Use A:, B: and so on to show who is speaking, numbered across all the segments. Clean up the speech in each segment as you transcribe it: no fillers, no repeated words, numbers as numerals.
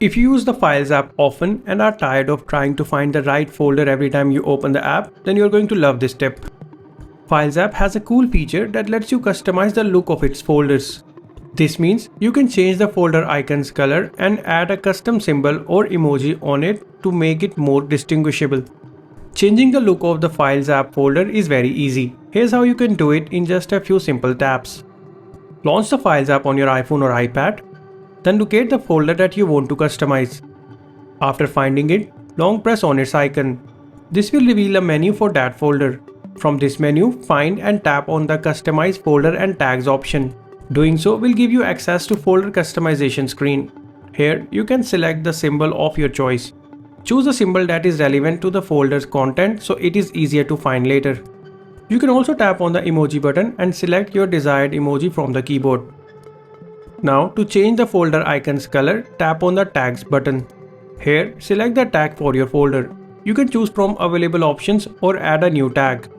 A: If you use the Files app often and are tired of trying to find the right folder every time you open the app, then you're going to love this tip. Files app has a cool feature that lets you customize the look of its folders. This means you can change the folder icon's color and add a custom symbol or emoji on it to make it more distinguishable. Changing the look of the Files app folder is very easy. Here's how you can do it in just a few simple taps. Launch the Files app on your iPhone or iPad. Then locate the folder that you want to customize. After finding it, long press on its icon. This will reveal a menu for that folder. From this menu, find and tap on the Customize Folder and Tags option. Doing so will give you access to folder customization screen. Here, you can select the symbol of your choice. Choose a symbol that is relevant to the folder's content so it is easier to find later. You can also tap on the emoji button and select your desired emoji from the keyboard. Now, to change the folder icon's color, tap on the Tags button. Here, select the tag for your folder. You can choose from available options or add a new tag.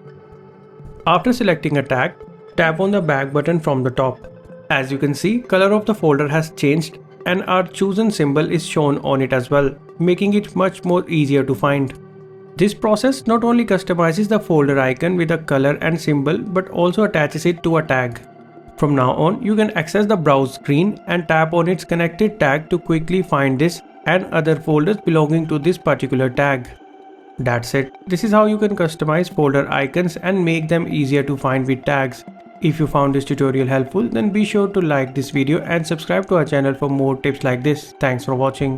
A: After selecting a tag, tap on the back button from the top. As you can see, color of the folder has changed and our chosen symbol is shown on it as well, making it much more easier to find. This process not only customizes the folder icon with a color and symbol but also attaches it to a tag. From now on, you can access the browse screen and tap on its connected tag to quickly find this and other folders belonging to this particular tag. That's it. This is how you can customize folder icons and make them easier to find with tags. If you found this tutorial helpful, then be sure to like this video and subscribe to our channel for more tips like this. Thanks for watching.